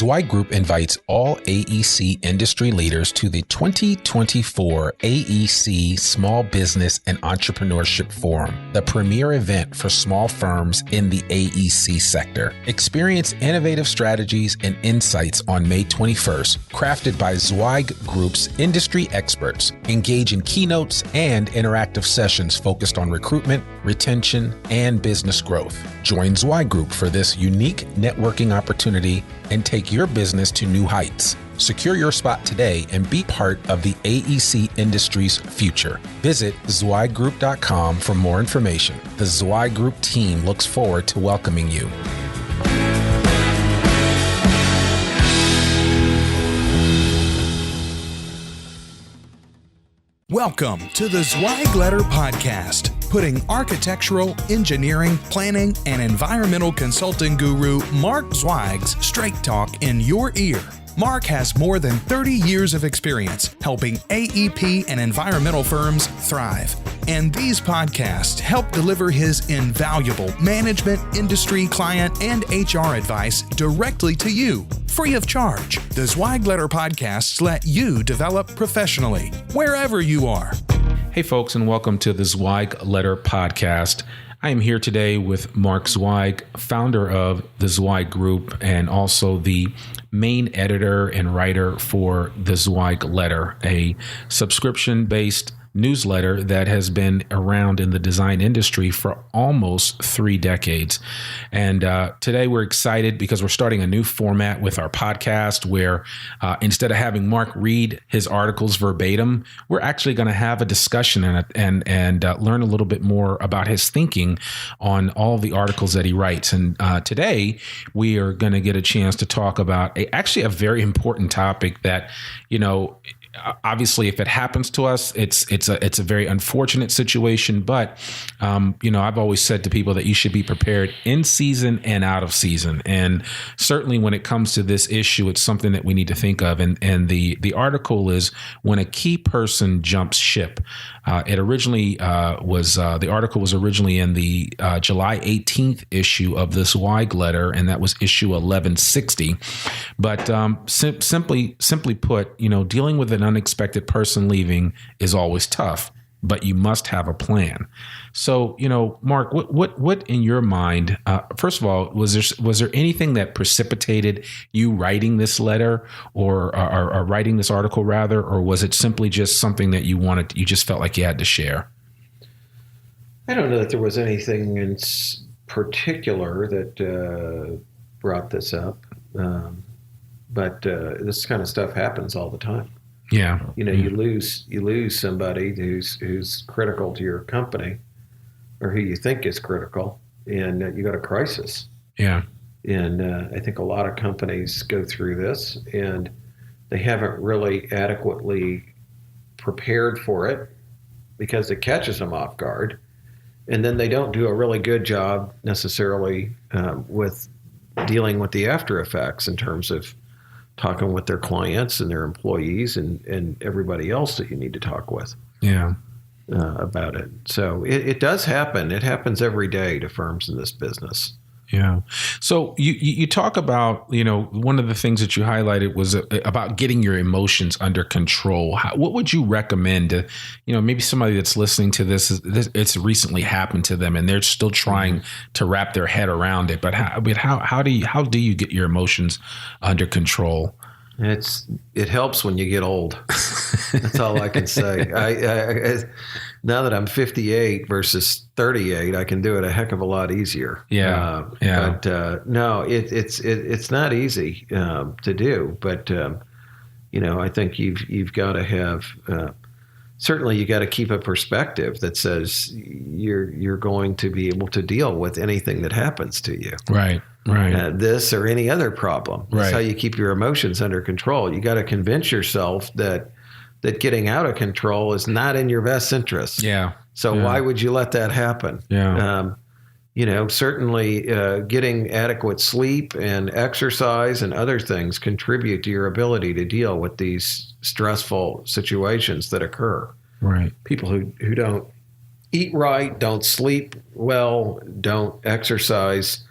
Zweig Group invites all AEC industry leaders to the 2024 AEC Small Business and Entrepreneurship Forum, the premier event for small firms in the AEC sector. Experience innovative strategies and insights on May 21st, crafted by Zweig Group's industry experts. Engage in keynotes and interactive sessions focused on recruitment, retention, and business growth. Join Zweig Group for this unique networking opportunity and take your business to new heights. Secure your spot today and be part of the AEC industry's future. Visit zweiggroup.com for more information. The Zweig Group team looks forward to welcoming you. Welcome to the Zweig Letter Podcast, putting architectural, engineering, planning, and environmental consulting guru Mark Zweig's straight talk in your ear. Mark has more than 30 years of experience helping AEP and environmental firms thrive. And these podcasts help deliver his invaluable management, industry, client, and HR advice directly to you, free of charge. The Zweig Letter Podcasts let you develop professionally, wherever you are. Hey folks, and welcome to the Zweig Letter Podcast. I am here today with Mark Zweig, founder of the Zweig Group and also the main editor and writer for the Zweig Letter, a subscription-based newsletter that has been around in the design industry for almost 3 decades. And today we're excited because we're starting a new format with our podcast where instead of having Mark read his articles verbatim, we're actually going to have a discussion and learn a little bit more about his thinking on all the articles that he writes. And today we are going to get a chance to talk about actually a very important topic that, obviously, if it happens to us, it's a very unfortunate situation. But I've always said to people that you should be prepared in season and out of season. And certainly when it comes to this issue, it's something that we need to think of. And the article is when a key person jumps ship. The article was originally in the July 18th issue of this Zweig Letter, and that was issue 1160. But simply put, dealing with an unexpected person leaving is always tough, but you must have a plan. So, Mark, what in your mind, first of all, was there anything that precipitated you writing this letter or writing this article rather, or was it simply just something that you just felt like you had to share? I don't know that there was anything in particular that brought this up, but this kind of stuff happens all the time. Yeah. You lose somebody who's critical to your company or who you think is critical, and you got a crisis. Yeah. And I think a lot of companies go through this and they haven't really adequately prepared for it because it catches them off guard. And then they don't do a really good job necessarily with dealing with the after effects in terms of talking with their clients and their employees and everybody else that you need to talk with about it. So it does happen. It happens every day to firms in this business. Yeah. So you talk about, one of the things that you highlighted was about getting your emotions under control. What would you recommend to, maybe somebody that's listening to this, it's recently happened to them and they're still trying to wrap their head around it. But how do you get your emotions under control? It helps when you get old. That's all I can say. I now that I'm 58 versus 38, I can do it a heck of a lot easier. Yeah. But no, it's not easy to do. But I think you've got to have certainly you got to keep a perspective that says you're going to be able to deal with anything that happens to you. Right. This or any other problem. That's how you keep your emotions under control. You got to convince yourself that getting out of control is not in your best interest. Yeah. So why would you let that happen? Yeah. Certainly getting adequate sleep and exercise and other things contribute to your ability to deal with these stressful situations that occur. Right. People who don't eat right, don't sleep well, don't exercise,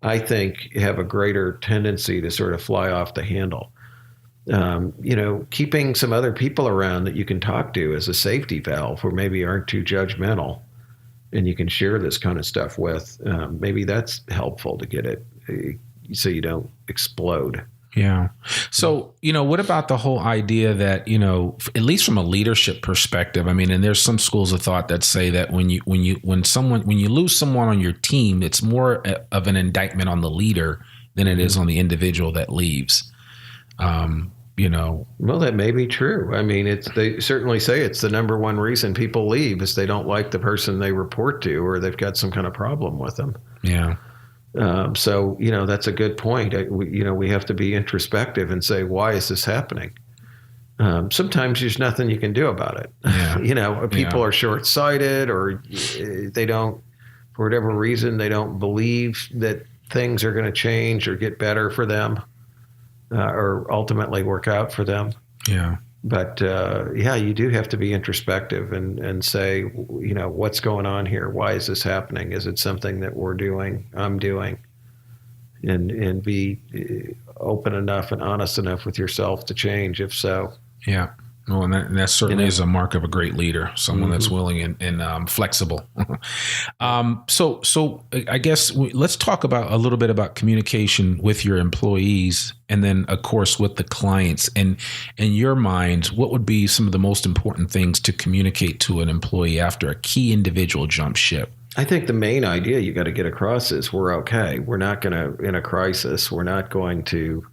I think, have a greater tendency to sort of fly off the handle. Keeping some other people around that you can talk to as a safety valve, or maybe aren't too judgmental, and you can share this kind of stuff with, maybe that's helpful to get it so you don't explode. Yeah. So, what about the whole idea that, at least from a leadership perspective, I mean, and there's some schools of thought that say that when you lose someone on your team, it's more of an indictment on the leader than it is on the individual that leaves. Well, that may be true. I mean, they certainly say it's the number one reason people leave is they don't like the person they report to, or they've got some kind of problem with them. Yeah. So, that's a good point. We have to be introspective and say, why is this happening? Sometimes there's nothing you can do about it. Yeah. People are short-sighted, or they don't, for whatever reason, they don't believe that things are going to change or get better for them, or ultimately work out for them. Yeah. But you do have to be introspective and say, what's going on here? Why is this happening? Is it something that I'm doing? And be open enough and honest enough with yourself to change, if so. Yeah. Well, and that certainly is a mark of a great leader, someone that's willing and flexible. So I guess let's talk a little bit about communication with your employees, and then, of course, with the clients. And in your mind, what would be some of the most important things to communicate to an employee after a key individual jumps ship? I think the main idea you got to get across is we're okay. We're not going to, in a crisis, we're not going to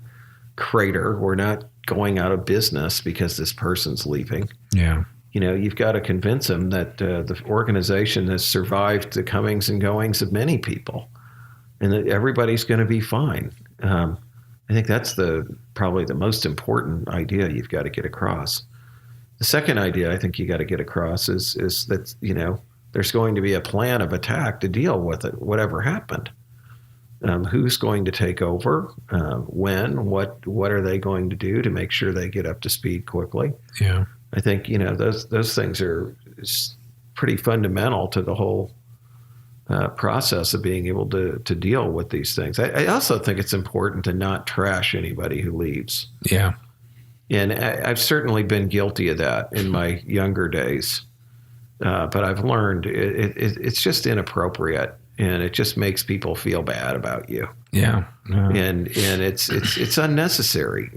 crater. We're not going out of business because this person's leaving. Yeah. You've got to convince them that the organization has survived the comings and goings of many people, and that everybody's going to be fine. I think that's probably the most important idea you've got to get across. The second idea I think you got to get across is that, there's going to be a plan of attack to deal with it, whatever happened. Who's going to take over? When? What are they going to do to make sure they get up to speed quickly? Yeah, I think those things are pretty fundamental to the whole process of being able to deal with these things. I also think it's important to not trash anybody who leaves. Yeah, and I've certainly been guilty of that in my younger days, but I've learned it's just inappropriate. And it just makes people feel bad about you. Yeah. And it's unnecessary,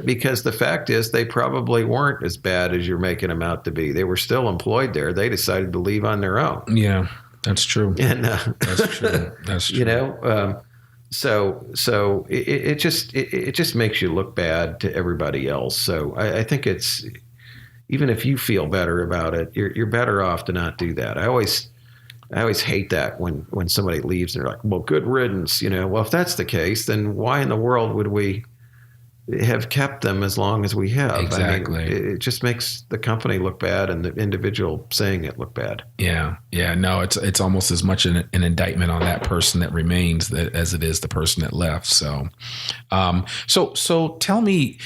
because the fact is they probably weren't as bad as you're making them out to be. They were still employed there. They decided to leave on their own. Yeah, that's true. And that's true. That's true. So it just makes you look bad to everybody else. So I think it's, even if you feel better about it, you're better off to not do that. I always hate that when somebody leaves and they're like, well, good riddance, Well, if that's the case, then why in the world would we have kept them as long as we have? Exactly. I mean, it just makes the company look bad and the individual saying it look bad. Yeah. Yeah. No, it's almost as much an indictment on that person that remains as it is the person that left. So, so tell me,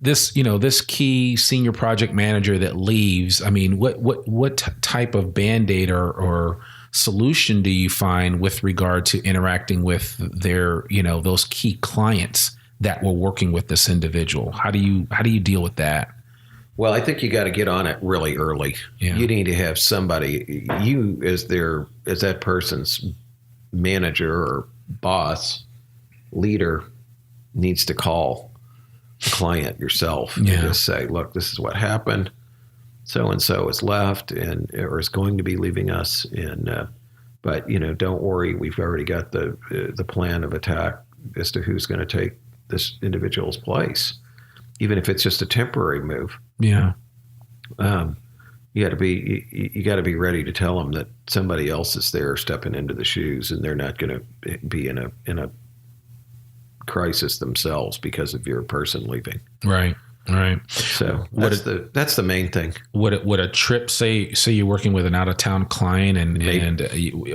this key senior project manager that leaves, I mean, what type of Band-Aid or solution do you find with regard to interacting with their, those key clients that were working with this individual? How do you deal with that? Well, I think you got to get on it really early. Yeah. You need to have somebody, you as that person's manager or boss, leader, needs to call client yourself and just say, look, this is what happened. So-and-so has left or is going to be leaving us. But don't worry. We've already got the plan of attack as to who's going to take this individual's place, even if it's just a temporary move. Yeah. You got to be ready to tell them that somebody else is there stepping into the shoes, and they're not going to be in a crisis themselves because of your person leaving. Right. So that's the main thing. Would a trip, say you're working with an out of town client, and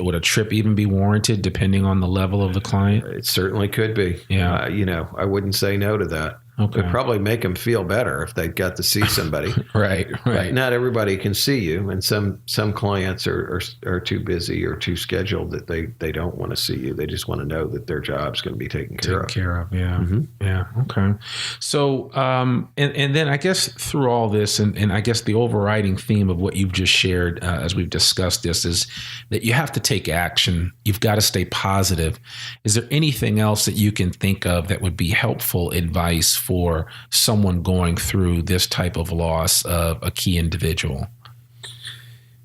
would a trip even be warranted depending on the level of the client? It certainly could be. Yeah. I wouldn't say no to that. Okay. It'd probably make them feel better if they got to see somebody. Right. But not everybody can see you, and some clients are too busy or too scheduled that they don't want to see you. They just want to know that their job's going to be taken care of. Yeah. Mm-hmm. Yeah. Okay. So, and then I guess through all this, and I guess the overriding theme of what you've just shared as we've discussed this is that you have to take action. You've got to stay positive. Is there anything else that you can think of that would be helpful advice for someone going through this type of loss of a key individual?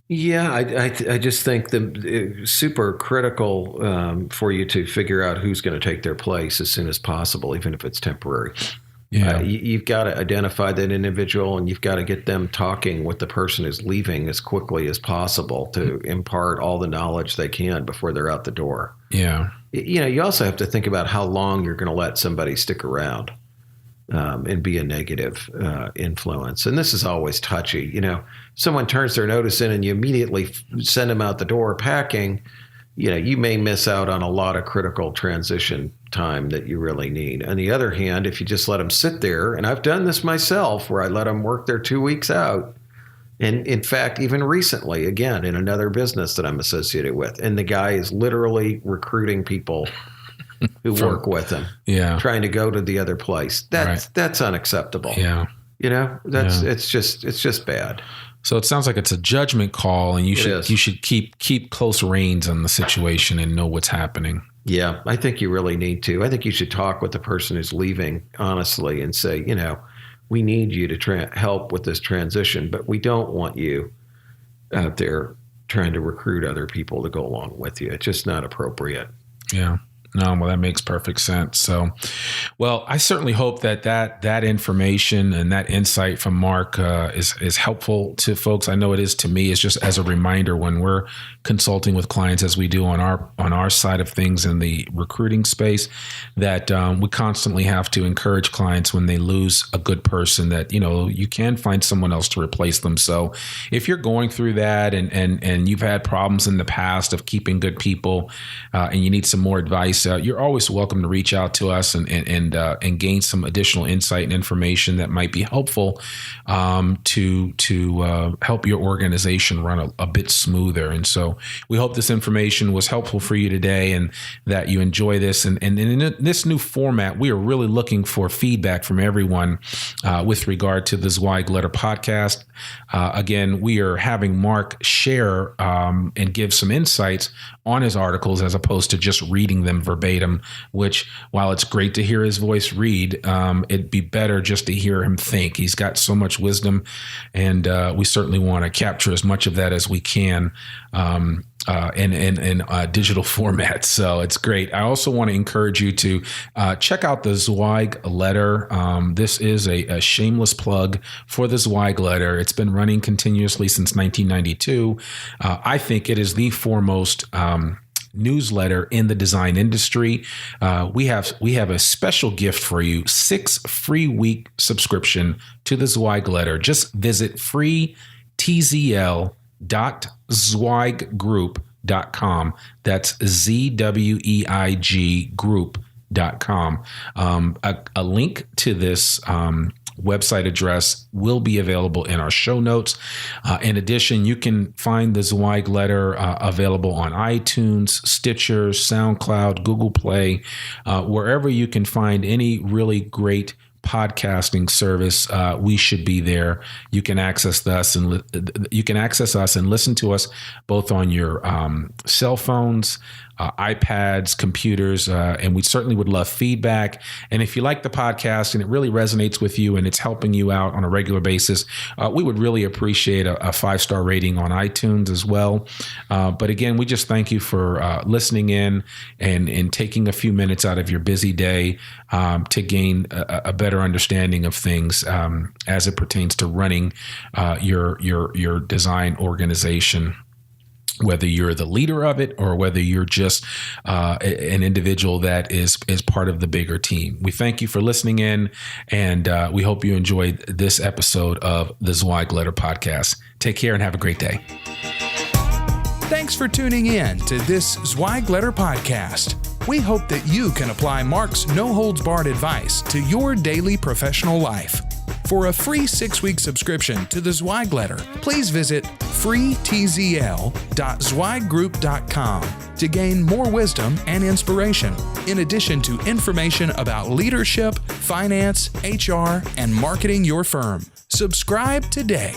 Yeah, I just think it's super critical for you to figure out who's going to take their place as soon as possible, even if it's temporary. Yeah. You've got to identify that individual, and you've got to get them talking with the person who's leaving as quickly as possible to impart all the knowledge they can before they're out the door. Yeah. You also have to think about how long you're going to let somebody stick around. And be a negative influence. And this is always touchy. Someone turns their notice in and you immediately send them out the door packing, you may miss out on a lot of critical transition time that you really need. On the other hand, if you just let them sit there, and I've done this myself where I let them work their 2 weeks out. And in fact, even recently, again, in another business that I'm associated with, and the guy is literally recruiting people who work with him, trying to go to the other place. That's unacceptable. Yeah, it's just bad. So it sounds like it's a judgment call, and you should keep close reins on the situation and know what's happening. Yeah, I think you really need to. I think you should talk with the person who's leaving honestly and say, we need you to help with this transition, but we don't want you out there trying to recruit other people to go along with you. It's just not appropriate. Yeah. No, well, that makes perfect sense. So, well, I certainly hope that information and that insight from Mark is helpful to folks. I know it is to me. It's just as a reminder when we're consulting with clients, as we do on our side of things in the recruiting space, that we constantly have to encourage clients when they lose a good person that you can find someone else to replace them. So, if you're going through that and you've had problems in the past of keeping good people and you need some more advice. You're always welcome to reach out to us and gain some additional insight and information that might be helpful to help your organization run a bit smoother. And so we hope this information was helpful for you today and that you enjoy this. And in this new format, we are really looking for feedback from everyone with regard to the Zweig Letter podcast. Again, we are having Mark share and give some insights on his articles as opposed to just reading them verbatim, which while it's great to hear his voice read, it'd be better just to hear him think. He's got so much wisdom, and we certainly want to capture as much of that as we can in digital format. So it's great. I also want to encourage you to check out the Zweig Letter. This is a shameless plug for the Zweig Letter. It's been running continuously since 1992. I think it is the foremost newsletter in the design industry. We have a special gift for you: 6 free week subscription to the Zweig Letter. Just visit freetzl.zweiggroup.com. That's ZWEIG group.com. A link to this website address will be available in our show notes. In addition, you can find the Zweig Letter available on iTunes, Stitcher, SoundCloud, Google Play, wherever you can find any really great podcasting service. We should be there. You can access us and listen to us both on your cell phones, iPads, computers, and we certainly would love feedback. And if you like the podcast and it really resonates with you and it's helping you out on a regular basis, we would really appreciate a 5-star rating on iTunes as well. But again, we just thank you for listening in and taking a few minutes out of your busy day to gain a better understanding of things as it pertains to running your design organization, whether you're the leader of it or whether you're just an individual that is part of the bigger team. We thank you for listening in, and we hope you enjoyed this episode of the Zweig Letter podcast. Take care and have a great day. Thanks for tuning in to this Zweig Letter podcast. We hope that you can apply Mark's no-holds-barred advice to your daily professional life. For a free 6-week subscription to the Zweig Letter, please visit freetzl.zweiggroup.com to gain more wisdom and inspiration, in addition to information about leadership, finance, HR, and marketing your firm. Subscribe today.